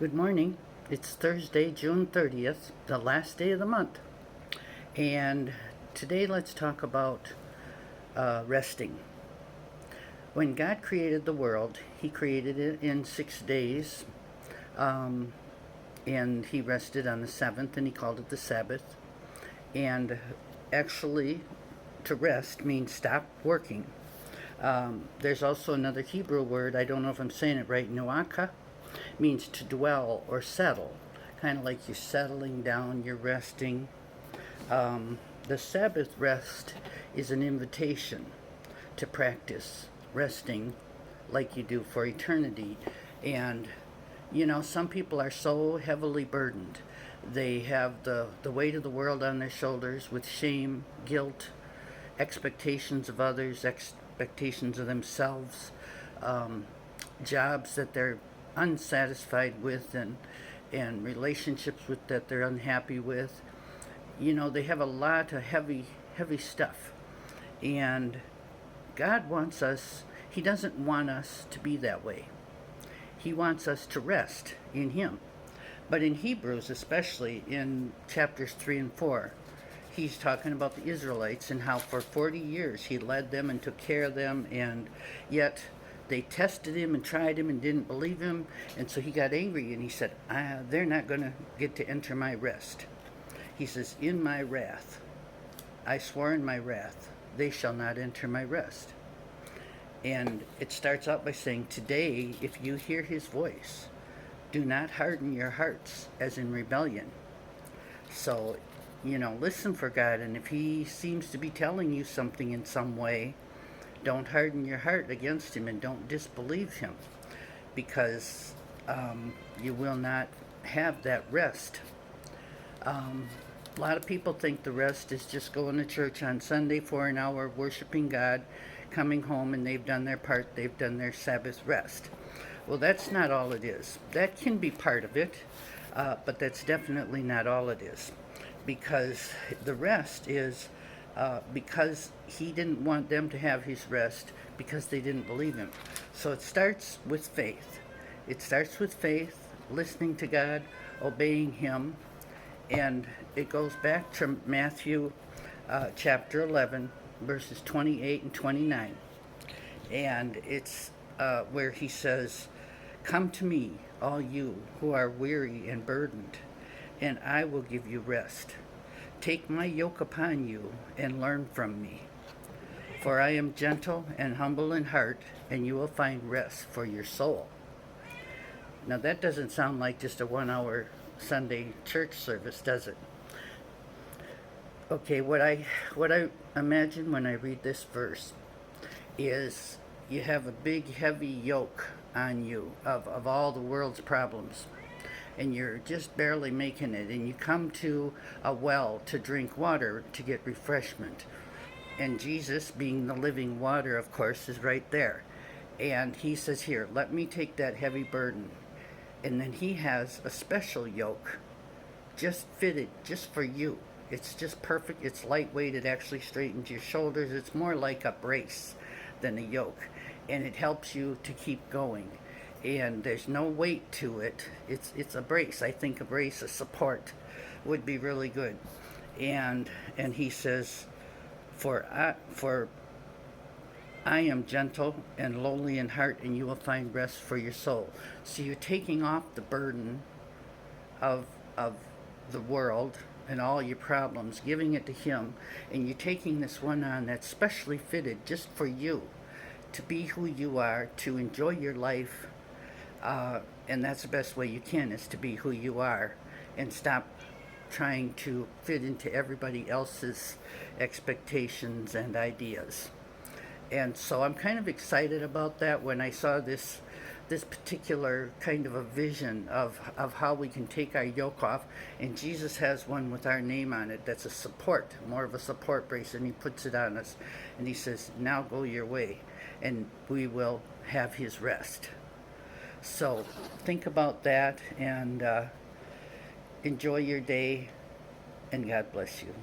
Good morning. It's Thursday, June 30th, the last day of the month. And today let's talk about resting. When God created the world, He created it in 6 days. Um, and He rested on the seventh, and He called it the Sabbath. And actually, to rest means stop working. There's also another Hebrew word, I don't know if I'm saying it right, nuaka, means to dwell or settle. Kind of like you're settling down, you're resting. The Sabbath rest is an invitation to practice resting like you do for eternity. And, some people are so heavily burdened. They have the weight of the world on their shoulders with shame, guilt, expectations of others, expectations of themselves, um, jobs that they're unsatisfied with, and relationships with that they're unhappy with. They have a lot of heavy stuff. And God wants us, He doesn't want us to be that way. He wants us to rest in Him. But in Hebrews, especially in chapters 3 and 4, He's talking about the Israelites and how for 40 years He led them and took care of them, and yet they tested Him and tried Him and didn't believe Him. And so He got angry and He said, they're not going to get to enter my rest. He says, in my wrath, I swore in my wrath, they shall not enter my rest. And it starts out by saying, today, if you hear His voice, do not harden your hearts as in rebellion. So, listen for God, and if He seems to be telling you something in some way, don't harden your heart against Him and don't disbelieve Him, because you will not have that rest. A lot of people think the rest is just going to church on Sunday for an hour, worshiping God, coming home, and they've done their part, they've done their Sabbath rest. Well, that's not all it is. That can be part of it, but that's definitely not all it is. Because the rest is because He didn't want them to have His rest because they didn't believe Him. So it starts with faith. It starts with faith, listening to God, obeying Him, and it goes back to Matthew chapter 11, verses 28 and 29. And it's where He says, come to me, all you who are weary and burdened, and I will give you rest. Take my yoke upon you and learn from me. For I am gentle and humble in heart, and you will find rest for your soul. Now that doesn't sound like just a 1 hour Sunday church service, does it? Okay, what I imagine when I read this verse is you have a big heavy yoke on you of all the world's problems, and you're just barely making it, and you come to a well to drink water to get refreshment, and Jesus, being the living water, of course, is right there, and He says, here, let me take that heavy burden. And then He has a special yoke just fitted just for you. It's just perfect. It's lightweight. It actually straightens your shoulders. It's more like a brace than a yoke, and it helps you to keep going. And there's no weight to it. It's a brace. I think a brace, a support, would be really good. And He says, for I am gentle and lowly in heart, and you will find rest for your soul. So you're taking off the burden of the world and all your problems, giving it to Him, and you're taking this one on that's specially fitted just for you, to be who you are, to enjoy your life, and that's the best way you can, is to be who you are, and stop trying to fit into everybody else's expectations and ideas. And so I'm kind of excited about that when I saw this particular kind of a vision of how we can take our yoke off. And Jesus has one with our name on it that's a support, more of a support brace, and He puts it on us. And He says, now go your way, and we will have His rest. So think about that, and enjoy your day, and God bless you.